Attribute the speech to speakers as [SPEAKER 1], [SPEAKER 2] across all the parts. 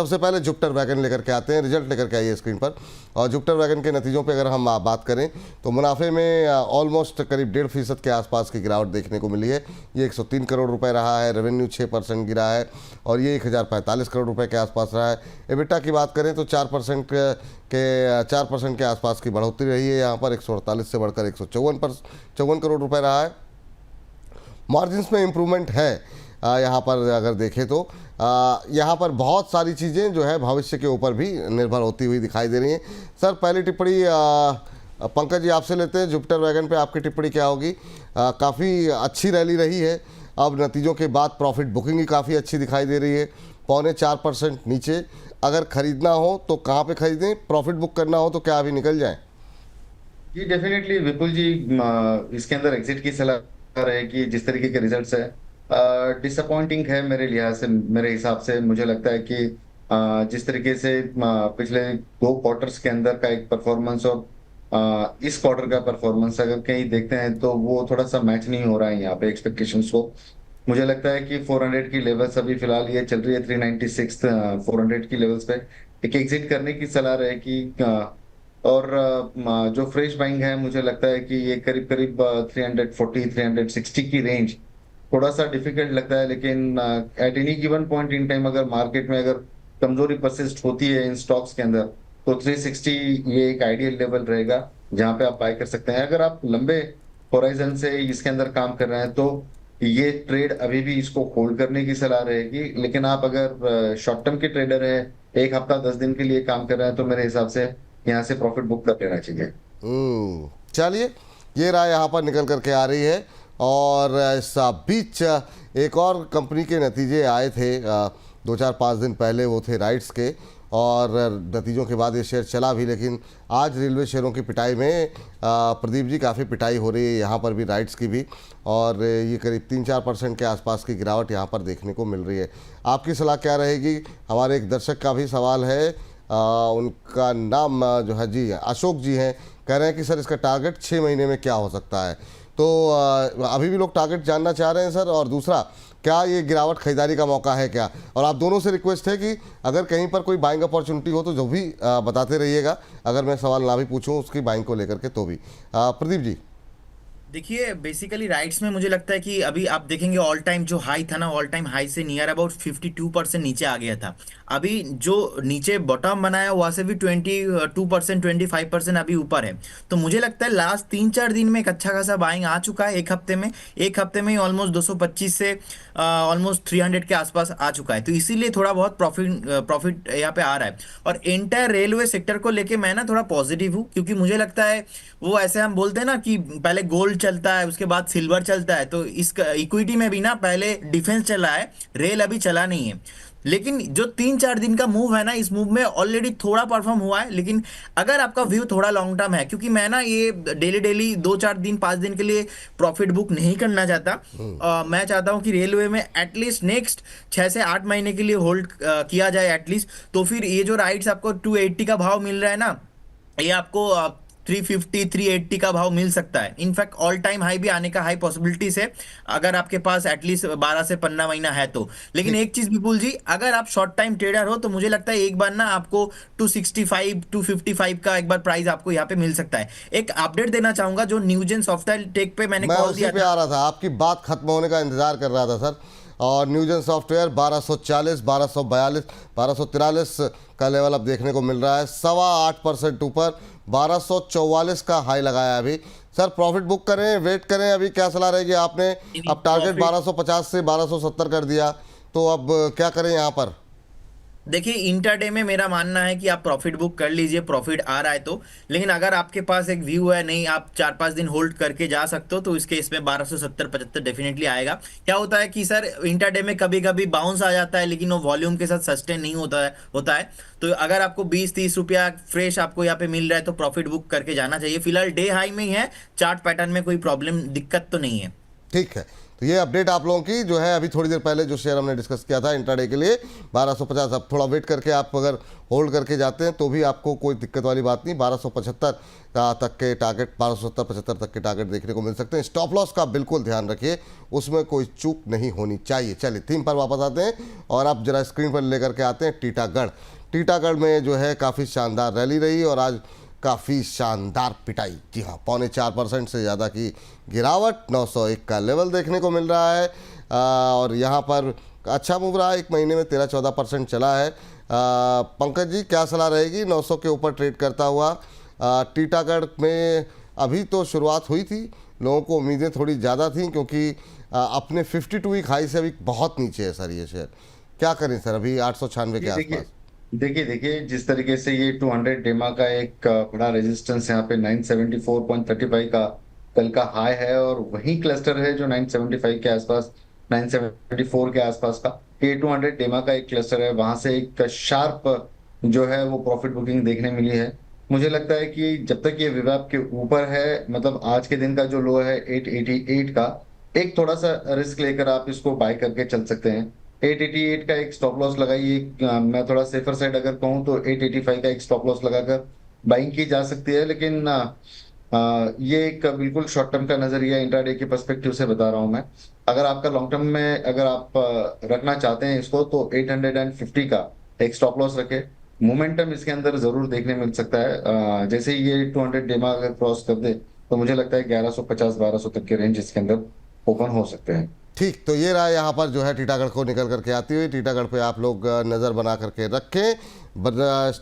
[SPEAKER 1] सबसे पहले Jupiter wagon लेकर के आते हैं, रिजल्ट लेकर के आइए स्क्रीन पर। और जुपिटर वैगन के नतीजों पे अगर हम बात करें तो मुनाफे में ऑलमोस्ट करीब 1.5% के आसपास की गिरावट देखने को मिली है। ये 103 करोड़ रुपए रहा है, रेवेन्यू 6% गिरा है और ये 1045 करोड़ रुपए के आसपास रहा है। एबिटा की बात करें तो 4% के आसपास की बढ़ोतरी रही है, यहाँ पर 148 से बढ़कर 154 करोड़ रुपए रहा है। मार्जिन्स में इम्प्रूवमेंट है यहाँ पर अगर देखें तो यहाँ पर बहुत सारी चीज़ें जो है भविष्य के ऊपर भी निर्भर होती हुई दिखाई दे रही हैं। सर पहली टिप्पणी पंकज जी आपसे लेते हैं, जुपिटर वैगन पे आपकी टिप्पणी क्या होगी? काफ़ी अच्छी रैली रही है, अब नतीजों के बाद प्रॉफिट बुकिंग ही काफ़ी अच्छी दिखाई दे रही है, 0.25% नीचे। अगर ख़रीदना हो तो कहाँ पे ख़रीदें, प्रॉफिट बुक करना हो तो क्या अभी निकल जाएँ?
[SPEAKER 2] जी डेफिनेटली विपुल जी, इसके अंदर एग्जिट की सलाह रहेगी। जिस तरीके के रिजल्ट्स है डिसअपॉइंटिंग है मेरे लिहाज से, मेरे हिसाब से मुझे लगता है कि जिस तरीके से पिछले 2 क्वार्टर्स के अंदर का एक परफॉर्मेंस और इस क्वार्टर का परफॉर्मेंस अगर कहीं देखते हैं तो वो थोड़ा सा मैच नहीं हो रहा है यहाँ पे एक्सपेक्टेशंस को। मुझे लगता है कि 400 की लेवल्स अभी फिलहाल ये चल रही है 396 400 की लेवल्स पे एक एग्जिट करने की सलाह रहेगी। और जो फ्रेश बाइंग है मुझे लगता है कि ये करीब करीब 340 360 की रेंज थोड़ा सा डिफिकल्ट लगता है। लेकिन at any given point in time अगर मार्केट में अगर कमजोरी परसिस्ट होती है इन स्टॉक्स के अंदर तो 360 ये एक आइडियल लेवल रहेगा जहां पे आप बाय कर सकते हैं। अगर आप लंबे होराइजन से इसके अंदर काम कर रहे हैं तो ये ट्रेड अभी भी इसको होल्ड करने की सलाह रहेगी। लेकिन आप अगर शॉर्ट टर्म के ट्रेडर है, 1 हफ्ता 10 दिन के लिए काम कर रहे हैं तो मेरे हिसाब से यहाँ से प्रॉफिट बुक कर लेना चाहिए।
[SPEAKER 1] चलिए, ये राय यहाँ पर निकल करके आ रही है। और इस बीच एक और कंपनी के नतीजे आए थे 2-4-5 दिन पहले, वो थे राइट्स के, और नतीजों के बाद ये शेयर चला भी। लेकिन आज रेलवे शेयरों की पिटाई में प्रदीप जी काफ़ी पिटाई हो रही है यहाँ पर भी, राइट्स की भी, और ये करीब 3-4% के आसपास की गिरावट यहाँ पर देखने को मिल रही है। आपकी सलाह क्या रहेगी? हमारे एक दर्शक का भी सवाल है, उनका नाम जो है जी अशोक जी हैं, कह रहे हैं कि सर इसका टारगेट 6 महीने में क्या हो सकता है? तो अभी भी लोग टारगेट जानना चाह रहे हैं सर। और दूसरा, क्या ये गिरावट खरीदारी का मौका है क्या? और आप दोनों से रिक्वेस्ट है कि अगर कहीं पर कोई बाइंग अपॉर्चुनिटी हो तो जो भी बताते रहिएगा, अगर मैं सवाल ना भी पूछूं उसकी बाइंग को लेकर के तो भी। प्रदीप जी।
[SPEAKER 3] देखिए बेसिकली राइट्स में मुझे लगता है कि अभी आप देखेंगे ऑल टाइम जो हाई था ना, ऑल टाइम हाई से नियर अबाउट 52% नीचे आ गया था। अभी जो नीचे बॉटम बनाया वहां से भी 22% 25% अभी ऊपर है। तो मुझे लगता है लास्ट 3-4 दिन में एक अच्छा खासा बाइंग आ चुका है। एक हफ्ते में ही ऑलमोस्ट 225 से ऑलमोस्ट 300 के आसपास आ चुका है। तो इसीलिए थोड़ा बहुत प्रॉफिट यहाँ पे आ रहा है। और एंटायर रेलवे सेक्टर को लेके मैं ना थोड़ा पॉजिटिव हूँ, क्योंकि मुझे लगता है वो ऐसे हम बोलते हैं ना कि पहले गोल्ड चलता है उसके बाद सिल्वर चलता है, तो इस इक्विटी में भी ना पहले डिफेंस चला है, रेल अभी चला नहीं है। लेकिन जो 3-4 दिन का मूव है ना, इस मूव में ऑलरेडी थोड़ा परफॉर्म हुआ है। लेकिन अगर आपका व्यू थोड़ा लॉन्ग टर्म है, क्योंकि मैं ना ये डेली डेली 2-4 दिन 5 दिन के लिए प्रॉफिट बुक नहीं करना चाहता, मैं चाहता हूं कि रेलवे में एटलीस्ट नेक्स्ट 6 से 8 महीने के लिए होल्ड किया जाए एटलीस्ट। तो फिर ये जो राइट्स आपको 280 का भाव मिल रहा है ना, ये आपको 350 380 का भाव मिल सकता है। इनफैक्ट ऑल टाइम हाई भी आने का हाई पॉसिबिलिटीज है, अगर आपके पास एटलीस्ट 12 से 15 महीना है तो। लेकिन एक चीज विपुल जी, अगर आप शॉर्ट टाइम ट्रेडर हो तो मुझे लगता है एक बार ना आपको 265 255 का एक बार प्राइस आपको यहाँ पे मिल सकता है। एक अपडेट देना चाहूंगा, जो न्यूजेन सॉफ्टवेयर टेक पे मैंने
[SPEAKER 1] मैं
[SPEAKER 3] कॉल
[SPEAKER 1] उसी
[SPEAKER 3] दिया
[SPEAKER 1] पे
[SPEAKER 3] था।
[SPEAKER 1] आ रहा था, आपकी बात खत्म होने का इंतजार कर रहा था सर। और न्यूजन सॉफ्टवेयर 1240 1242 1243 का लेवल अब देखने को मिल रहा है, 8.25% ऊपर 1244 का हाई लगाया अभी। सर प्रॉफिट बुक करें, वेट करें, अभी क्या सलाह रहेगी? आपने अब टारगेट 1250 से 1270 कर दिया, तो अब क्या करें यहाँ पर?
[SPEAKER 3] देखिए इंटरडे में मेरा मानना है कि आप प्रॉफिट बुक कर लीजिए, प्रॉफिट आ रहा है तो। लेकिन अगर आपके पास एक व्यू है नहीं, आप 4-5 दिन होल्ड करके जा सकते हो, तो इसके इसमें 1270-75 डेफिनेटली आएगा। क्या होता है कि सर इंटरडे में कभी कभी बाउंस आ जाता है, लेकिन वो वॉल्यूम के साथ सस्टेन नहीं होता है। तो अगर आपको 20-30 रुपया फ्रेश आपको यहाँ पे मिल रहा है तो प्रॉफिट बुक करके जाना चाहिए। फिलहाल डे हाई में ही है, चार्ट पैटर्न में कोई प्रॉब्लम दिक्कत तो नहीं है।
[SPEAKER 1] ठीक है, तो ये अपडेट आप लोगों की जो है, अभी थोड़ी देर पहले जो शेयर हमने डिस्कस किया था इंट्राडे के लिए 1250, अब थोड़ा वेट करके आप अगर होल्ड करके जाते हैं तो भी आपको कोई दिक्कत वाली बात नहीं। 1275 तक के टारगेट, 1270-75 तक के टारगेट देखने को मिल सकते हैं। स्टॉप लॉस का बिल्कुल ध्यान रखिए, उसमें कोई चूक नहीं होनी चाहिए। चलिए थीम पर वापस आते हैं और आप जरा स्क्रीन पर लेकर के आते हैं टीटागढ़। टीटागढ़ में जो है काफ़ी शानदार रैली रही और आज काफ़ी शानदार पिटाई। जी हाँ, 4.25% से ज़्यादा की गिरावट, 901 का लेवल देखने को मिल रहा है। और यहाँ पर अच्छा मूव रहा है, एक महीने में 13-14% चला है। पंकज जी क्या सलाह रहेगी 900 के ऊपर ट्रेड करता हुआ? टीटागढ़ में अभी तो शुरुआत हुई थी, लोगों को उम्मीदें थोड़ी ज़्यादा थी क्योंकि अपने 52 वीक हाई से अभी बहुत नीचे है सर ये शेयर। क्या करें सर अभी 896 के आसपास?
[SPEAKER 2] देखिए जिस तरीके से ये 200 डेमा का एक बड़ा रेजिस्टेंस यहाँ पे 974.35 का कल का हाई है और वही क्लस्टर है जो 975 के आसपास, 974 के आसपास का ये 200 डेमा का एक क्लस्टर है। वहां से एक शार्प जो है वो प्रॉफिट बुकिंग देखने मिली है। मुझे लगता है कि जब तक ये विभाग के ऊपर है, मतलब आज के दिन का जो लो है 888 का, एक थोड़ा सा रिस्क लेकर आप इसको बाय करके चल सकते हैं। 888 का एक स्टॉप लॉस लगाइए। मैं थोड़ा सेफर साइड अगर कहूँ तो 885 का एक स्टॉप लॉस लगाकर बाइंग की जा सकती है। लेकिन ये एक बिल्कुल शॉर्ट टर्म का नजरिया इंट्राडे के पर्सपेक्टिव से बता रहा हूं मैं। अगर आपका लॉन्ग टर्म में अगर आप रखना चाहते हैं इसको तो 850 का एक स्टॉप लॉस रखे। मोमेंटम इसके अंदर जरूर देखने मिल सकता है। जैसे ही ये 200 डेमा अगर क्रॉस कर दे तो मुझे लगता है 1150-1200 तक के रेंज इसके अंदर ओपन हो सकते हैं।
[SPEAKER 1] ठीक, तो ये रहा यहाँ पर जो है टीटागढ़ को निकल करके आती हुई। टीटागढ़ पे आप लोग नज़र बना करके रखें।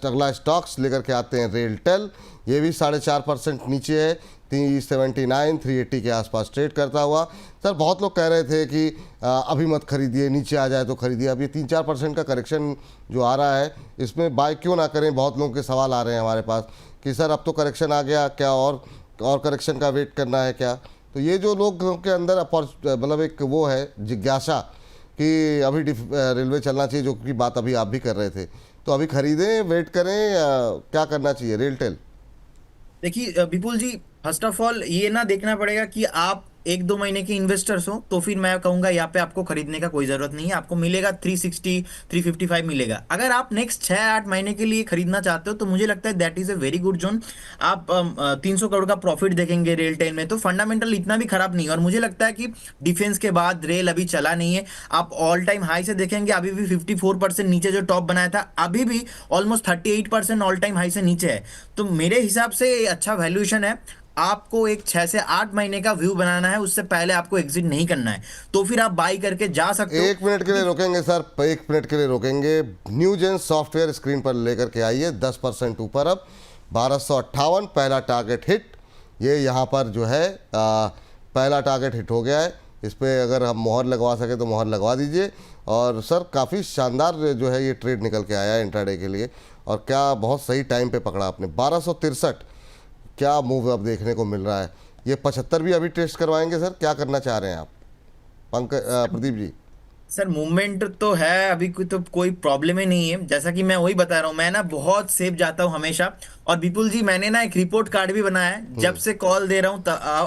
[SPEAKER 1] अगला स्टॉक्स लेकर के आते हैं रेलटेल। ये भी 4.5% नीचे है, 379 380 के आसपास ट्रेड करता हुआ। सर बहुत लोग कह रहे थे कि अभी मत खरीदिए, नीचे आ जाए तो खरीदिए। अब ये 3-4% का करेक्शन जो आ रहा है इसमें बाय क्यों ना करें? बहुत लोगों के सवाल आ रहे हैं हमारे पास कि सर अब तो करेक्शन आ गया, क्या और करेक्शन का वेट करना है क्या? तो ये जो लोगों के अंदर मतलब एक वो है जिज्ञासा कि अभी रेलवे चलना चाहिए, जो कि बात अभी आप भी कर रहे थे, तो अभी खरीदें, वेट करें, क्या करना चाहिए रेलटेल?
[SPEAKER 3] देखिए विपुल जी, फर्स्ट ऑफ ऑल ये ना देखना पड़ेगा कि आप 1-2 महीने के इन्वेस्टर्स हो तो फिर मैं कहूंगा यहाँ पे आपको खरीदने का कोई जरूरत नहीं है। आपको मिलेगा 360 355 मिलेगा। अगर आप नेक्स्ट 6-8 महीने के लिए खरीदना चाहते हो तो मुझे लगता है that is a very good zone. आप 300 करोड़ का प्रॉफिट देखेंगे रेलटेल में, तो फंडामेंटल इतना भी खराब नहीं है। और मुझे लगता है कि डिफेंस के बाद रेल अभी चला नहीं है। आप ऑल टाइम हाई से देखेंगे अभी भी 54% नीचे जो टॉप बनाया था अभी भी ऑलमोस्ट 38% ऑल टाइम हाई से नीचे है। तो मेरे हिसाब से ये अच्छा वैल्यूएशन है। आपको एक 6 से 8 महीने का व्यू बनाना है, उससे पहले आपको एग्जिट नहीं करना है, तो फिर आप बाई करके जा सकते हो।
[SPEAKER 1] 1 मिनट के लिए रोकेंगे सर, 1 मिनट के लिए रोकेंगे। न्यूजेन सॉफ्टवेयर स्क्रीन पर लेकर के आइए, 10% ऊपर अब 1258 पहला टारगेट हिट। ये यहाँ पर जो है पहला टारगेट हिट हो गया है। इस पर अगर हम मोहर लगवा सके तो मोहर लगवा दीजिए। और सर काफ़ी शानदार जो है ये ट्रेड निकल के आया है इंट्राडे के लिए, और क्या बहुत सही टाइम पे पकड़ा आपने। 1263 क्या मूव अब देखने को मिल रहा है। ये 75 भी अभी टेस्ट करवाएंगे सर, क्या करना चाह रहे हैं आप प्रदीप जी?
[SPEAKER 3] सर मूवमेंट तो है अभी, तो कोई प्रॉब्लम ही नहीं है। जैसा कि मैं वही बता रहा हूँ, मैं ना बहुत सेफ जाता हूँ हमेशा। और विपुल जी मैंने ना एक रिपोर्ट कार्ड भी बनाया है, जब से कॉल दे रहा हूँ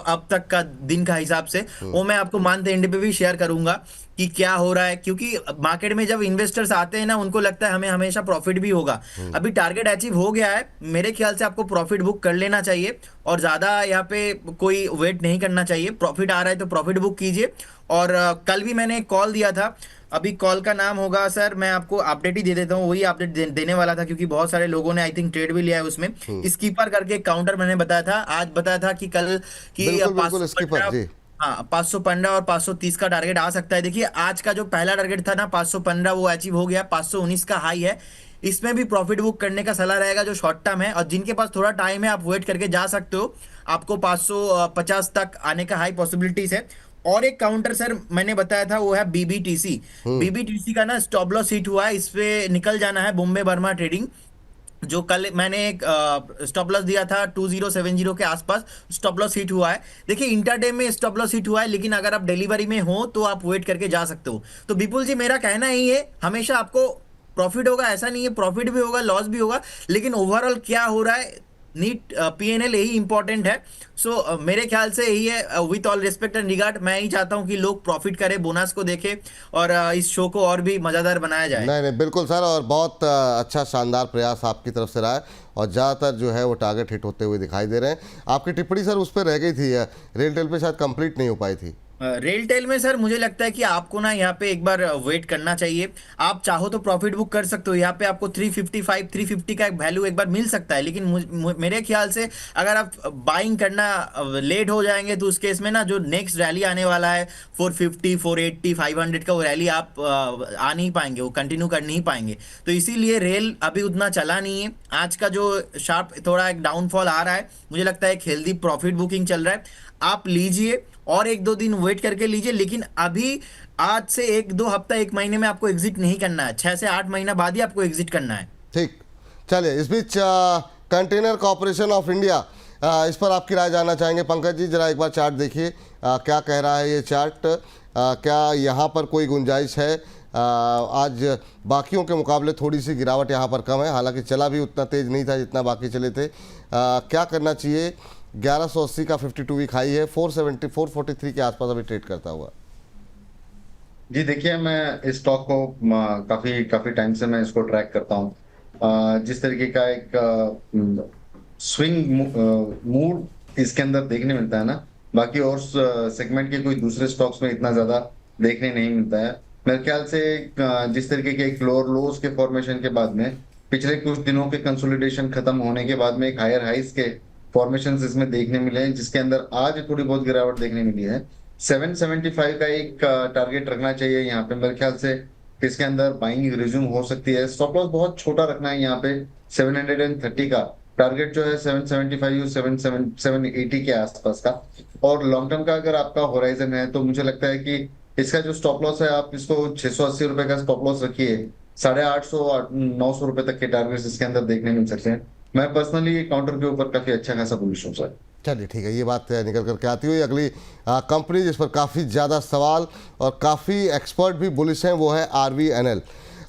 [SPEAKER 3] अब तक का दिन का हिसाब से, वो मैं आपको मंथ एंड पे भी शेयर करूंगा कि क्या हो रहा है। क्योंकि मार्केट में जब इन्वेस्टर्स आते हैं ना, उनको लगता है हमें हमेशा प्रॉफिट भी होगा। अभी टारगेट अचीव हो गया है, मेरे ख्याल से आपको प्रॉफिट बुक कर लेना चाहिए और ज्यादा यहाँ पे कोई वेट नहीं करना चाहिए। प्रॉफिट आ रहा है तो प्रॉफिट बुक कीजिए। और कल भी मैंने एक कॉल दिया था, अभी कॉल का नाम होगा सर, मैं आपको अपडेट ही दे देता हूँ, वही अपडेट देने वाला था क्योंकि बहुत सारे लोगों ने आई थिंक ट्रेड भी लिया है उसमें। स्कीपर करके काउंटर मैंने बताया था, आज बताया था कि कल की
[SPEAKER 1] बिल्कुल स्कीपर जी।
[SPEAKER 3] हाँ 515 और 530 का टारगेट आ सकता है। देखिए आज का जो पहला टारगेट था ना 515, वो अचीव हो गया। 519 का हाई है, इसमें भी प्रॉफिट बुक करने का सलाह रहेगा जो शॉर्ट टर्म है। और जिनके पास थोड़ा टाइम है आप वेट करके जा सकते हो, आपको 550 तक आने का हाई पॉसिबिलिटीज है। और एक काउंटर सर मैंने बताया था, वो है बीबीटीसी। बीबीटीसी का ना स्टॉप लॉस हिट हुआ है, इस पे निकल जाना है बॉम्बे बर्मा ट्रेडिंग। जो कल मैंने एक स्टॉप लॉस दिया था 2070 के आसपास, स्टॉप लॉस हिट हुआ है। देखिए इंटरडे में स्टॉप लॉस हिट हुआ है, लेकिन अगर आप डिलीवरी में हो तो आप वेट करके जा सकते हो। तो विपुल जी मेरा कहना ही है, हमेशा आपको प्रॉफिट होगा ऐसा नहीं है, प्रॉफिट भी होगा लॉस भी होगा, लेकिन ओवरऑल क्या हो रहा है नीट पीएनएल यही इंपॉर्टेंट है। सो मेरे ख्याल से यही है, with all respect and regard, मैं ही चाहता हूँ कि लोग प्रॉफिट करें, बोनस को देखें और इस शो को और भी मज़ेदार बनाया जाए।
[SPEAKER 1] नहीं नहीं बिल्कुल सर, और बहुत अच्छा शानदार प्रयास आपकी तरफ से रहा है, और ज़्यादातर जो है वो टारगेट हिट होते हुए दिखाई दे रहे हैं। आपकी टिप्पणी सर उस पर रह गई थी, रेल टेल पे शायद कंप्लीट नहीं हो पाई थी।
[SPEAKER 3] रेल टेल में सर मुझे लगता है कि आपको ना यहाँ पे एक बार वेट करना चाहिए। आप चाहो तो प्रॉफिट बुक कर सकते हो, यहाँ पे आपको 355 350 का एक वैल्यू एक बार मिल सकता है, लेकिन मेरे ख्याल से अगर आप बाइंग करना लेट हो जाएंगे तो उस केस में ना जो नेक्स्ट रैली आने वाला है 450 480 500 का, वो रैली आप आ नहीं पाएंगे, वो कंटिन्यू कर नहीं पाएंगे। तो इसीलिए रेल अभी उतना चला नहीं है। आज का जो शार्प थोड़ा एक डाउनफॉल आ रहा है, मुझे लगता है एक हेल्दी प्रॉफिट बुकिंग चल रहा है। आप लीजिए और एक दो दिन वेट करके लीजिए, लेकिन अभी आज से एक दो हफ्ता एक महीने में आपको एग्जिट नहीं करना है, 6 से 8 महीना बाद ही आपको एग्जिट करना है।
[SPEAKER 1] ठीक, चलिए इस बीच कंटेनर कॉरपोरेशन ऑफ इंडिया, इस पर आपकी राय जानना चाहेंगे। पंकज जी जरा एक बार चार्ट देखिए, क्या कह रहा है ये चार्ट, क्या यहाँ पर कोई गुंजाइश है? आज बाकियों के मुकाबले थोड़ी सी गिरावट यहाँ पर कम है, हालांकि चला भी उतना तेज नहीं था जितना बाकी चले थे। क्या करना चाहिए? 1180 का 52 वीक हाई है, 470 443 के आसपास अभी ट्रेड करता हुआ।
[SPEAKER 2] जी देखिए, मैं इस स्टॉक को काफी काफी टाइम से मैं इसको ट्रैक करता हूँ। जिस तरीके का एक स्विंग मूड इसके अंदर देखने मिलता है ना, बाकी और सेगमेंट के कोई दूसरे स्टॉक्स में इतना ज्यादा देखने नहीं मिलता है। मेरे ख्याल से जिस तरीके के एक फ्लोर लोज के फॉर्मेशन के बाद में पिछले कुछ दिनों के कंसोलिडेशन खत्म होने के बाद में एक हायर हाइस के फॉर्मेशन इसमें देखने मिले हैं, जिसके अंदर आज थोड़ी बहुत गिरावट देखने मिली है। 775 का एक टारगेट रखना चाहिए यहाँ पे मेरे ख्याल से। इसके अंदर बाइंग रिज्यूम हो सकती है। स्टॉप लॉस बहुत छोटा रखना है यहाँ पे, 730 का टारगेट जो है 775 780 के आसपास का। और लॉन्ग टर्म का अगर आपका होराइजन है तो मुझे लगता है कि इसका जो स्टॉप लॉस है आप इसको 680 रुपए का स्टॉप लॉस रखिए। 850 900 रुपए तक के टारगेट इसके अंदर देखने मिल सकते हैं। मैं पर्सनली काउंटर के ऊपर काफी अच्छा खासा बुलिश हूँ सर।
[SPEAKER 1] चलिए ठीक है, ये बात निकल करके आती हुई अगली कंपनी जिस पर काफ़ी ज़्यादा सवाल और काफ़ी एक्सपर्ट भी बुलिश हैं वो है RVNL।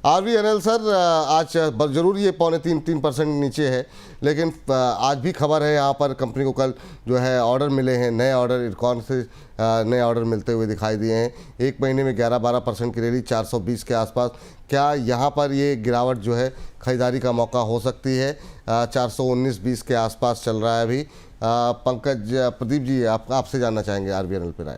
[SPEAKER 1] RVNL सर आज जरूर ये 2.75-3% नीचे है, लेकिन आज भी खबर है यहाँ पर कंपनी को कल जो है ऑर्डर मिले हैं, नए ऑर्डर इरकॉन से नए ऑर्डर मिलते हुए दिखाई दिए हैं। एक महीने में 11-12% की रैली 420 के आसपास। क्या यहाँ पर ये गिरावट जो है खरीदारी का मौका हो सकती है? 419-20 के आसपास चल रहा है अभी। पंकज, प्रदीप जी आपसे जानना चाहेंगे RVNL पर राय।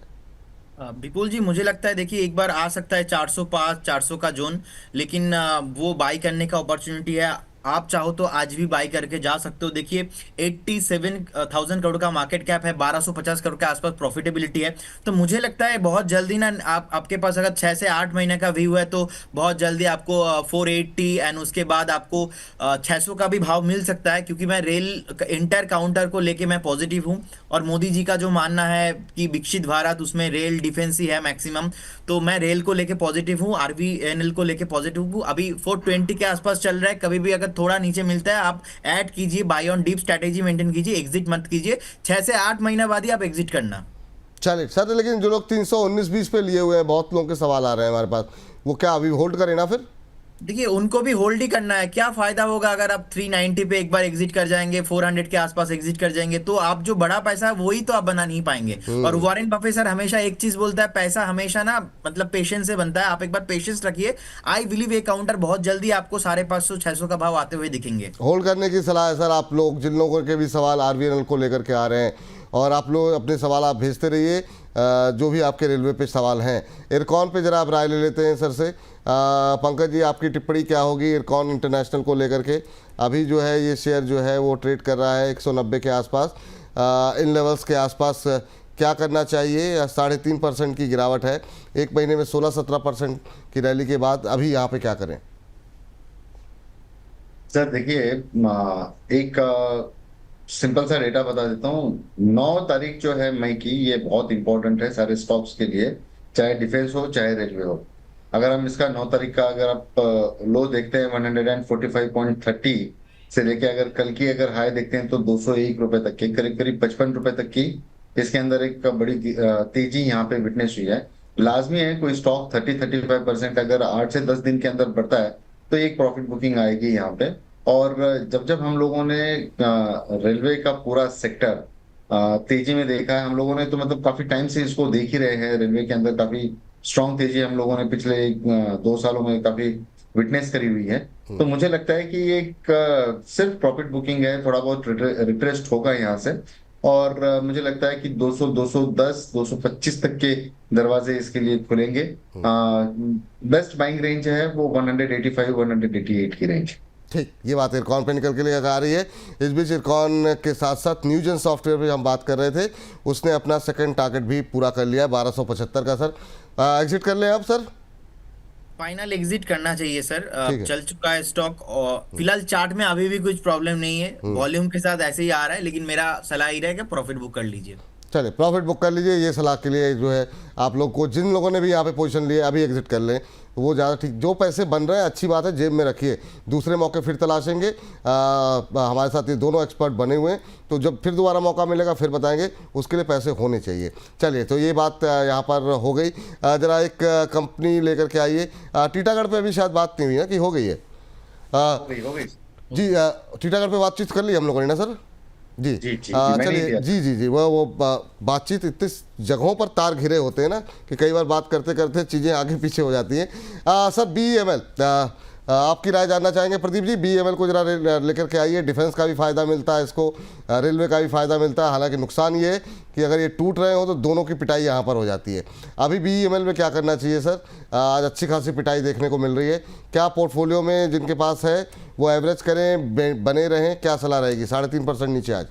[SPEAKER 3] विपुल जी मुझे लगता है देखिए एक बार आ सकता है 405 400 का जोन, लेकिन वो बाई करने का अपॉर्चुनिटी है। आप चाहो तो आज भी बाई करके जा सकते हो। देखिए 87,000 करोड़ का मार्केट कैप है, 1250 करोड़ के आसपास प्रॉफिटेबिलिटी है। तो मुझे लगता है बहुत जल्दी ना आपके पास अगर 6 से 8 महीने का व्यू है तो बहुत जल्दी आपको 480 एंड उसके बाद आपको 600 का भी भाव मिल सकता है, क्योंकि मैं रेल इंटर काउंटर को लेके मैं पॉजिटिव हूँ। और मोदी जी का जो मानना है कि विकसित भारत, उसमें रेल डिफेंस ही है मैक्सिमम। तो मैं रेल को लेके पॉजिटिव हूँ, RVNL को लेके पॉजिटिव हूँ। अभी 420 के आसपास चल रहा है, कभी भी अगर थोड़ा नीचे मिलता है आप ऐड कीजिए, buy on dip strategy maintain कीजिए, एग्जिट मत कीजिए। 6 से 8 महीना बाद ही आप एग्जिट करना।
[SPEAKER 1] चलिए सर, लेकिन जो लोग 319-20 पे लिए हुए हैं, बहुत लोगों के सवाल आ रहे हैं हमारे पास, वो क्या अभी होल्ड करें ना? फिर
[SPEAKER 3] देखिए उनको भी होल्ड ही करना है। क्या फायदा होगा अगर आप 390 पे एक बार एग्जिट कर जाएंगे, 400 के आसपास एग्जिट कर जाएंगे, तो आप जो बड़ा पैसा है वही तो आप बना नहीं पाएंगे। और वॉरेन बफे सर हमेशा एक चीज बोलता है, पैसा हमेशा ना मतलब पेशेंस से बनता है। आप एक बार पेशेंस रखिए, आई बिलीव ये काउंटर बहुत जल्दी आपको 550 600 का भाव आते हुए दिखेंगे।
[SPEAKER 1] होल्ड करने की सलाह है सर। आप लोग जिन लोगों के भी सवाल RVNL को लेकर के आ रहे हैं, और आप लोग अपने सवाल आप भेजते रहिए, जो भी आपके रेलवे पे सवाल हैं। इरकॉन पे जरा आप राय ले लेते हैं सर से। पंकज जी, आपकी टिप्पणी क्या होगी इरकॉन इंटरनेशनल को लेकर के? अभी जो है ये शेयर जो है वो ट्रेड कर रहा है 190 के आसपास, इन लेवल्स के आसपास क्या करना चाहिए? 3.5% की गिरावट है, एक महीने में 16-17% की रैली के बाद, अभी यहाँ पे क्या करें?
[SPEAKER 2] सर देखिए, एक सिंपल सा डेटा बता देता हूँ। 9 तारीख जो है मई की, ये बहुत इंपॉर्टेंट है सारे स्टॉक्स के लिए, चाहे डिफेंस हो चाहे रेलवे हो। अगर हम इसका 9 तारीख का अगर आप लो देखते हैं 145.30 से लेके अगर कल की अगर हाई देखते हैं तो 201 रुपए तक के करीब करीब 55 रुपए तक की इसके अंदर एक बड़ी तेजी यहाँ पे विटनेस हुई है। लाजमी है कोई स्टॉक 30-35% अगर 8 से 10 दिन के अंदर बढ़ता है तो एक प्रॉफिट बुकिंग आएगी यहाँ पे। और जब जब हम लोगों ने रेलवे का पूरा सेक्टर तेजी में देखा है, हम लोगों ने तो मतलब काफी टाइम से इसको देख ही रहे हैं। रेलवे के अंदर काफी स्ट्रांग तेजी हम लोगों ने पिछले 2 सालों में काफी विटनेस करी हुई है। तो मुझे लगता है कि ये एक सिर्फ प्रॉफिट बुकिंग है, थोड़ा बहुत रिट्रेस्ट होगा यहाँ से। और मुझे लगता है कि 200, 210, 225 तक के दरवाजे इसके लिए खुलेंगे। बेस्ट बाइंग रेंज है वो 185, 188 की रेंज।
[SPEAKER 1] ठीक, ये बात इरकॉन पे निकल के लिए आ रही है। इस बीच इरकॉन के साथ साथ न्यूजन सॉफ्टवेयर पे हम बात कर रहे थे, उसने अपना सेकंड टारगेट भी पूरा कर लिया है 1275 का। सर एग्जिट कर लें अब सर?
[SPEAKER 3] फाइनल एग्जिट करना चाहिए सर।
[SPEAKER 1] ठीक है।
[SPEAKER 3] चल चुका है स्टॉक और फिलहाल चार्ट में अभी भी कुछ प्रॉब्लम नहीं है, वॉल्यूम के साथ ऐसे ही आ रहा है, लेकिन मेरा सलाह ही रहेगा प्रॉफिट बुक कर लीजिए।
[SPEAKER 1] चलिए प्रॉफिट बुक कर लीजिए, ये सलाह के लिए जो है आप लोग को, जिन लोगों ने भी यहाँ पे पोजीशन लिए अभी एग्जिट कर लें तो वो ज़्यादा ठीक। जो पैसे बन रहे हैं अच्छी बात है, जेब में रखिए, दूसरे मौके फिर तलाशेंगे। हमारे साथ ये दोनों एक्सपर्ट बने हुए हैं, तो जब फिर दोबारा मौका मिलेगा फिर बताएंगे, उसके लिए पैसे होने चाहिए। चलिए, तो ये बात यहाँ पर हो गई। ज़रा एक कंपनी लेकर के आइए। टीटागढ़ पे अभी शायद बात नहीं हुई ना, कि हो गई है?
[SPEAKER 2] हो गई।
[SPEAKER 1] जी, टीटागढ़ पे बातचीत कर ली हम लोगों ने ना सर? जी
[SPEAKER 2] जी, जी,
[SPEAKER 1] चलिए,
[SPEAKER 2] मैंने
[SPEAKER 1] जी जी जी, वो बातचीत इतने जगहों पर तार घिरे होते हैं ना कि कई बार बात करते करते चीज़ें आगे पीछे हो जाती हैं। सर BEML, आपकी राय जानना चाहेंगे प्रदीप जी। BEML को जरा लेकर के आइए। डिफेंस का भी फ़ायदा मिलता है इसको, रेलवे का भी फ़ायदा मिलता है। हालांकि नुकसान ये है कि अगर ये टूट रहे हो तो दोनों की पिटाई यहाँ पर हो जाती है। अभी BEML में क्या करना चाहिए सर? आज अच्छी खासी पिटाई देखने को मिल रही है। क्या पोर्टफोलियो में जिनके पास है वो एवरेज करें, बने रहें? क्या सलाह रहेगी? 3.5% नीचे आज।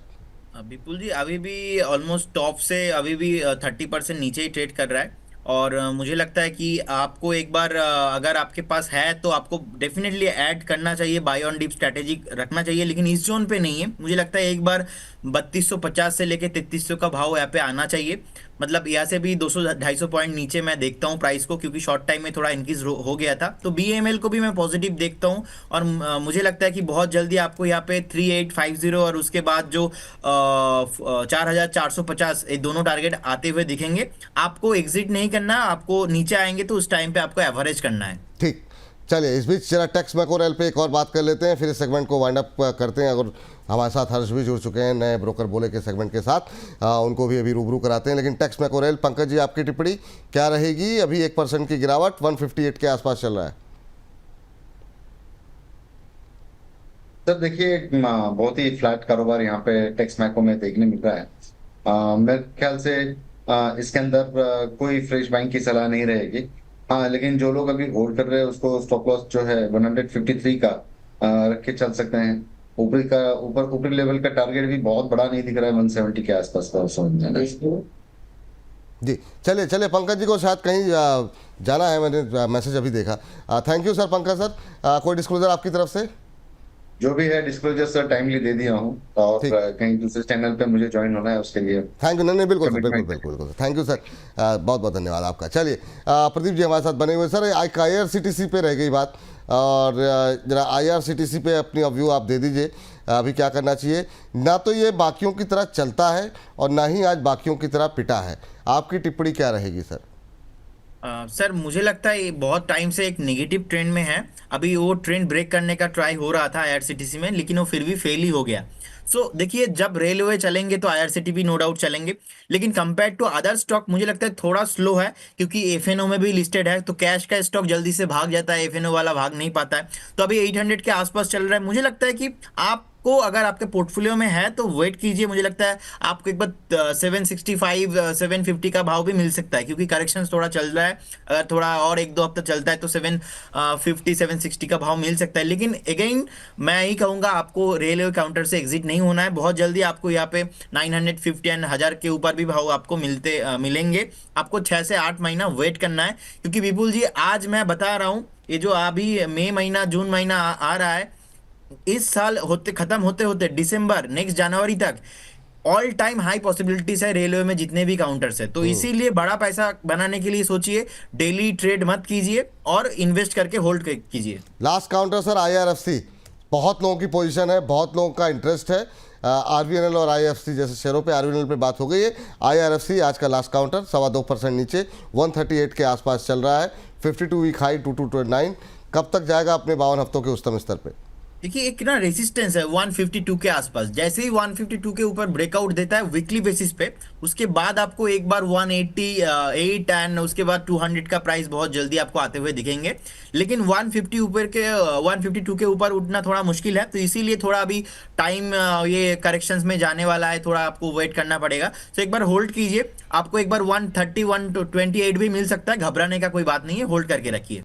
[SPEAKER 3] विपुल जी अभी भी ऑलमोस्ट टॉप से अभी भी 30% नीचे ही ट्रेड कर रहा है। और मुझे लगता है कि आपको एक बार अगर आपके पास है तो आपको डेफिनेटली ऐड करना चाहिए, बाय ऑन डिप स्ट्रैटेजी रखना चाहिए, लेकिन इस जोन पे नहीं है। मुझे लगता है एक बार 3250 से लेके 3300 का भाव यहाँ पे आना चाहिए। मतलब यहाँ से भी 200-250 पॉइंट नीचे मैं देखता हूँ प्राइस को, क्योंकि शॉर्ट टाइम में थोड़ा इंक्रीज हो गया था। तो BEML को भी मैं पॉजिटिव देखता हूँ। और मुझे लगता है कि बहुत जल्दी आपको यहाँ पे 3850 और उसके बाद जो 4450, ये दोनों टारगेट आते हुए दिखेंगे। आपको एग्जिट नहीं करना, आपको नीचे आएंगे तो उस टाइम पे आपको एवरेज करना है।
[SPEAKER 1] ठीक, चलिए इस बीच जरा टेक्स मैकोरेल पे एक और बात कर लेते हैं, फिर इस सेगमेंट को वाइंड अप करते हैं। अगर हमारे साथ हर्ष भी जुड़ चुके हैं नए ब्रोकर बोले के सेगमेंट के साथ, उनको भी अभी रूबरू कराते हैं। लेकिन टेक्स मैकोरेल, पंकज जी आपकी टिप्पणी क्या रहेगी? अभी 1% की गिरावट 158 के आसपास चल रहा है।
[SPEAKER 2] सर देखिए, बहुत ही फ्लैट कारोबार यहाँ पे टेक्स मैको में देखने मिल रहा है। मेरे ख्याल से इसके अंदर कोई फ्रेश बाइंग की सलाह नहीं रहेगी। हाँ, लेकिन जो लोग अभी होल्ड कर रहे हैं उसको स्टॉप लॉस जो है 153 का रख के चल सकते हैं। ऊपरी लेवल का टारगेट भी बहुत बड़ा नहीं दिख रहा है, 170 के आसपास का समझ।
[SPEAKER 1] जी, चलिए चलिए, पंकज जी को शायद कहीं जाना है, मैंने मैसेज अभी देखा। Thank you sir Pankaj sir. कोई डिस्क्लोजर आपकी तरफ से?
[SPEAKER 2] जो भी है डिस्क्लोजर सर टाइमली दे दिया हूँ, और कहीं दूसरे चैनल पे मुझे ज्वाइन होना है उसके लिए
[SPEAKER 1] थैंक यू। नहीं बिल्कुल सर, बिल्कुल थैंक यू सर, बहुत बहुत धन्यवाद आपका। चलिए प्रदीप जी हमारे साथ बने हुए। सर IRCTC पे रह गई बात, और जरा IRCTC पे अपनी व्यू आप दे दीजिए। अभी क्या करना चाहिए? ना तो ये बाकियों की तरह चलता है और ना ही आज बाकियों की तरह पिटा है। आपकी टिप्पणी क्या रहेगी सर?
[SPEAKER 3] सर मुझे लगता है ये बहुत टाइम से एक नेगेटिव ट्रेंड में है। अभी वो ट्रेंड ब्रेक करने का ट्राई हो रहा था IRCTC में, लेकिन वो फिर भी फेल ही हो गया। सो देखिए, जब रेलवे चलेंगे तो IRCTC भी नो डाउट चलेंगे, लेकिन कंपेयर टू अदर स्टॉक मुझे लगता है थोड़ा स्लो है, क्योंकि FNO में भी लिस्टेड है, तो कैश का स्टॉक जल्दी से भाग जाता है, FNO वाला भाग नहीं पाता है। तो अभी 800 के आसपास चल रहा है। मुझे लगता है कि आपको अगर आपके पोर्टफोलियो में है तो वेट कीजिए। मुझे लगता है आपको एक बार 765 750 का भाव भी मिल सकता है, क्योंकि करेक्शन थोड़ा चल रहा है। अगर थोड़ा और 1-2 हफ्ता चलता है तो 750 760 का भाव मिल सकता है। लेकिन अगेन मैं यही कहूंगा, आपको रेलवे काउंटर से एग्जिट नहीं होना है। बहुत जल्दी आपको यहाँ पे 950 एंड 1000 के ऊपर भी भाव आपको मिलेंगे। आपको 6 से 8 महीना वेट करना है, क्योंकि विपुल जी आज मैं बता रहा हूँ, ये जो अभी मई महीना जून महीना आ रहा है, इस साल खत्म होते होते दिसंबर नेक्स्ट जनवरी तक ऑल टाइम हाई पॉसिबिलिटीज है रेलवे में, जितने भी काउंटर्स है। तो इसीलिए बड़ा पैसा बनाने के लिए सोचिए, डेली ट्रेड मत कीजिए और इन्वेस्ट करके होल्ड कीजिए।
[SPEAKER 1] लास्ट काउंटर सर IRFC, बहुत लोगों की पोजीशन है, बहुत लोगों का इंटरेस्ट है। RVNL और IFC जैसे शेयरों पे, RVNL पे बात हो गई है। IRFC आज का लास्ट काउंटर 2.25% नीचे 138 के आसपास चल रहा है। 52 वीक हाई 2229, कब तक जाएगा अपने 52 हफ्तों के उच्चतम स्तर पे?
[SPEAKER 3] देखिए एक ना रेसिस्टेंस है 152 के आसपास, जैसे ही 152 के ऊपर ब्रेकआउट देता है वीकली बेसिस पे, उसके बाद आपको एक बार 188 एंड उसके बाद 200 का प्राइस बहुत जल्दी आपको आते हुए दिखेंगे। लेकिन 150 ऊपर के 152 के ऊपर उठना थोड़ा मुश्किल है, तो इसीलिए थोड़ा अभी टाइम ये करेक्शंस में जाने वाला है, थोड़ा आपको वेट करना पड़ेगा। तो एक बार होल्ड कीजिए, आपको एक बार 130 128 भी मिल सकता है, घबराने का कोई बात नहीं है, होल्ड करके रखिए।